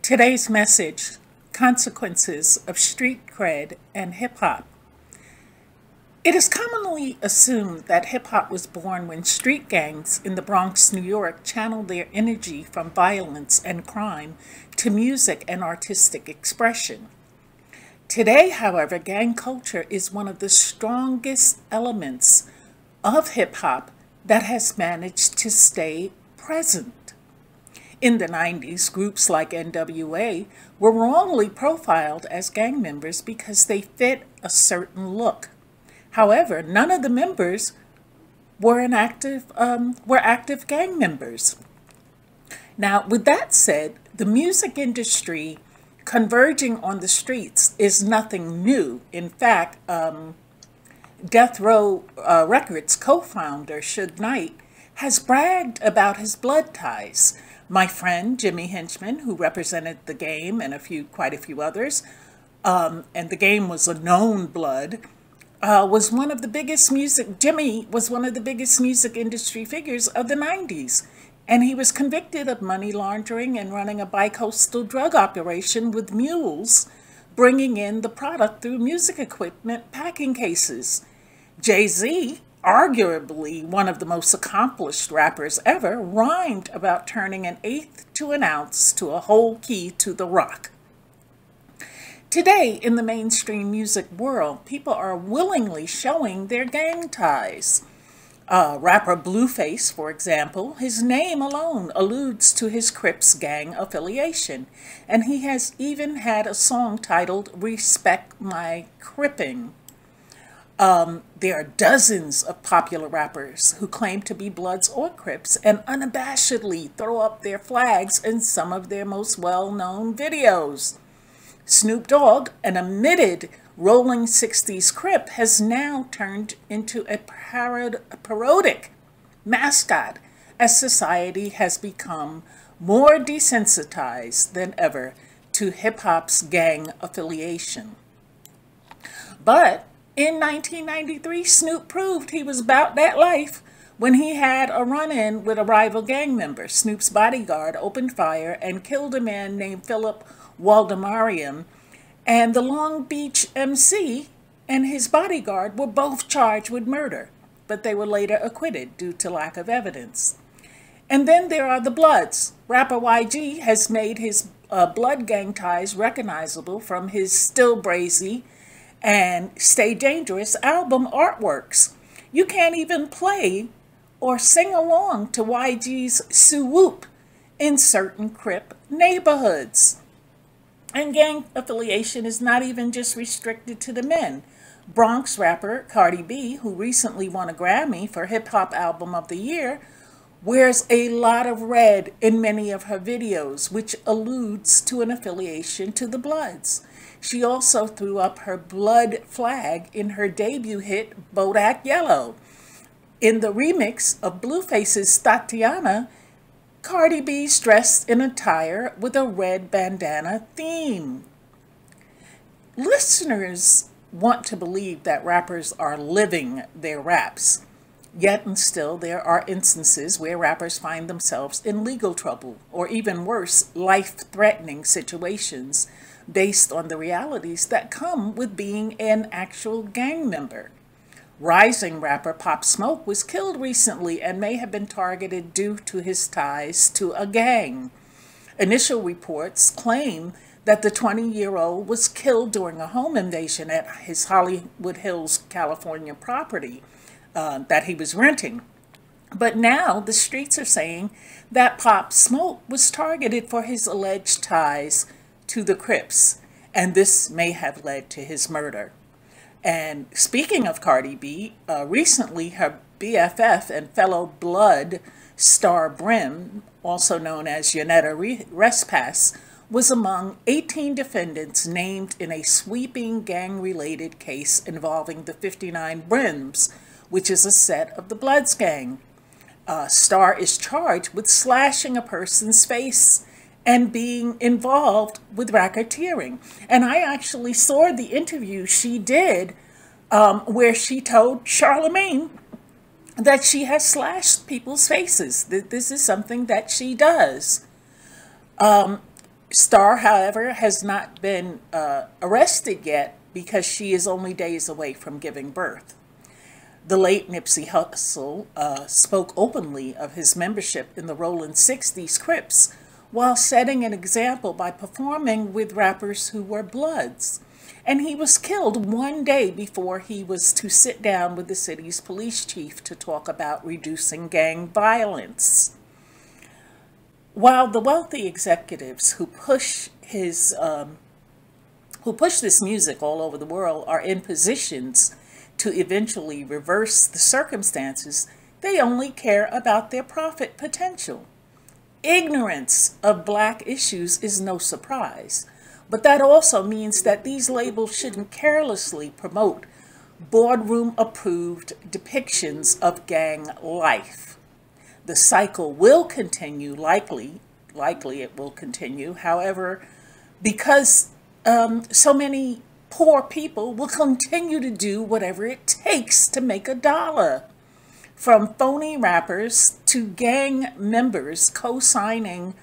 Today's message: consequences of street cred and hip-hop. It is commonly assumed that hip-hop was born when street gangs in the Bronx, New York channeled their energy from violence and crime to music and artistic expression. Today, however, gang culture is one of the strongest elements of hip-hop that has managed to stay present. In the 90s, groups like NWA were wrongly profiled as gang members because they fit a certain look. However, none of the members were active gang members. Now, with that said, the music industry converging on the streets is nothing new. In fact, Death Row Records co-founder Suge Knight has bragged about his blood ties. My friend Jimmy Henchman, who represented The Game and quite a few others, and The Game was a known blood, was one of the biggest Jimmy was one of the biggest music industry figures of the 90s. And he was convicted of money laundering and running a bi-coastal drug operation with mules, bringing in the product through music equipment packing cases. Jay-Z, arguably one of the most accomplished rappers ever, rhymed about turning an eighth to an ounce to a whole key to the rock. Today, in the mainstream music world, people are willingly showing their gang ties. Rapper Blueface, for example, his name alone alludes to his Crips gang affiliation, and he has even had a song titled "Respect My Cripping." There are dozens of popular rappers who claim to be Bloods or Crips and unabashedly throw up their flags in some of their most well-known videos. Snoop Dogg, an admitted rolling 60s Crip, has now turned into a parodic mascot as society has become more desensitized than ever to hip-hop's gang affiliation. But in 1993, Snoop proved he was about that life when he had a run-in with a rival gang member. Snoop's bodyguard opened fire and killed a man named Philip Waldemariam, and the Long Beach MC and his bodyguard were both charged with murder, but they were later acquitted due to lack of evidence. And then there are the Bloods. Rapper YG has made his blood gang ties recognizable from his Still Brazy and Stay Dangerous album artworks. You can't even play or sing along to YG's Swoop in certain Crip neighborhoods. And gang affiliation is not even just restricted to the men. Bronx rapper Cardi B, who recently won a Grammy for Hip Hop Album of the Year, wears a lot of red in many of her videos, which alludes to an affiliation to the Bloods. She also threw up her blood flag in her debut hit, Bodak Yellow. In the remix of Blueface's Tatiana, Cardi B's dressed in attire with a red bandana theme. Listeners want to believe that rappers are living their raps. Yet and still, there are instances where rappers find themselves in legal trouble, or even worse, life-threatening situations based on the realities that come with being an actual gang member. Rising rapper Pop Smoke was killed recently and may have been targeted due to his ties to a gang. Initial reports claim that the 20-year-old was killed during a home invasion at his Hollywood Hills, California property that he was renting. But now the streets are saying that Pop Smoke was targeted for his alleged ties to the Crips, and this may have led to his murder. And speaking of Cardi B, recently her BFF and fellow Blood star Brim, also known as Yanetta Respass, was among 18 defendants named in a sweeping gang-related case involving the 59 Brims, which is a set of the Bloods gang. Star is charged with slashing a person's face and being involved with racketeering. And I actually saw the interview she did where she told Charlemagne that she has slashed people's faces, that this is something that she does. Star, however, has not been arrested yet because she is only days away from giving birth. The late Nipsey Hussle spoke openly of his membership in the Rollin' 60s Crips while setting an example by performing with rappers who were Bloods. And he was killed one day before he was to sit down with the city's police chief to talk about reducing gang violence. While the wealthy executives who push this music all over the world are in positions to eventually reverse the circumstances, they only care about their profit potential. Ignorance of Black issues is no surprise, but that also means that these labels shouldn't carelessly promote boardroom-approved depictions of gang life. The cycle will continue, likely it will continue, however, because so many poor people will continue to do whatever it takes to make a dollar. From phony rappers to gang members co-signing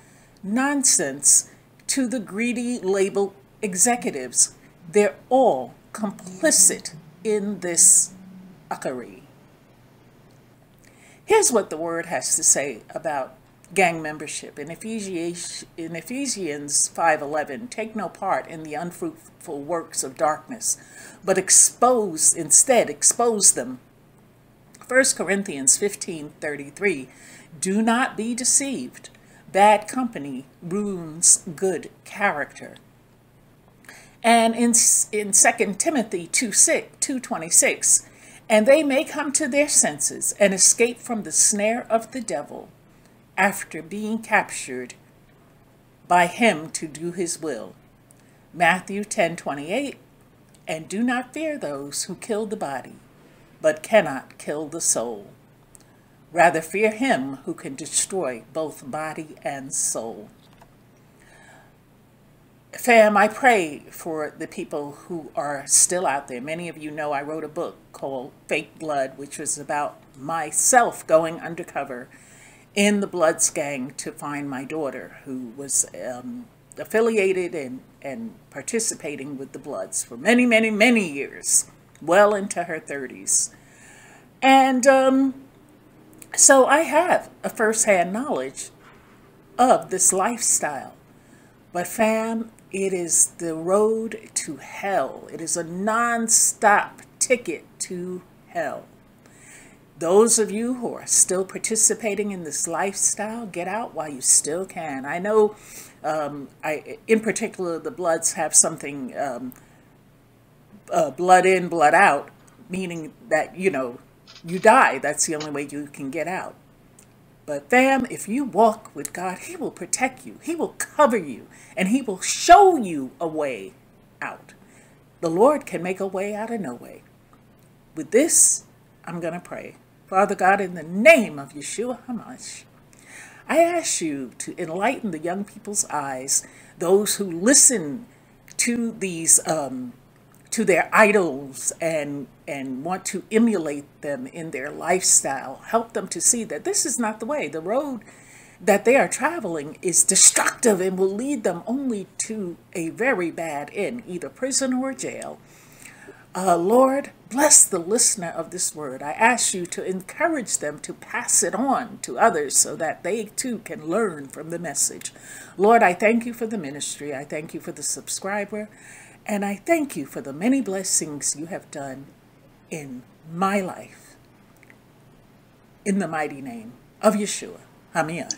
nonsense to the greedy label executives, they're all complicit in this fuckery. Here's what the word has to say about gang membership. In Ephesians 5:11, take no part in the unfruitful works of darkness, but instead expose them. 1 Corinthians 15:33, do not be deceived. Bad company ruins good character. And in 2 Timothy 2:26, and they may come to their senses and escape from the snare of the devil after being captured by him to do his will. Matthew 10:28, and do not fear those who kill the body, but cannot kill the soul. Rather fear him who can destroy both body and soul. Fam, I pray for the people who are still out there. Many of you know I wrote a book called Fake Blood, which was about myself going undercover in the Bloods gang to find my daughter, who was affiliated and participating with the Bloods for many, many, many years, well into her 30s. And so I have a first-hand knowledge of this lifestyle. But fam, it is the road to hell. It is a non-stop ticket to hell. Those of you who are still participating in this lifestyle, get out while you still can. I know, in particular, the Bloods have something, blood in, blood out, meaning that, you know, you die. That's the only way you can get out. But fam, if you walk with God, he will protect you. He will cover you. And he will show you a way out. The Lord can make a way out of no way. With this, I'm going to pray. Father God, in the name of Yeshua HaMashiach, I ask you to enlighten the young people's eyes, those who listen to these to their idols and want to emulate them in their lifestyle. Help them to see that this is not the way. The road that they are traveling is destructive and will lead them only to a very bad end, either prison or jail. Lord, bless the listener of this word. I ask you to encourage them to pass it on to others so that they too can learn from the message. Lord, I thank you for the ministry. I thank you for the subscriber. And I thank you for the many blessings you have done in my life. In the mighty name of Yeshua HaMashiach.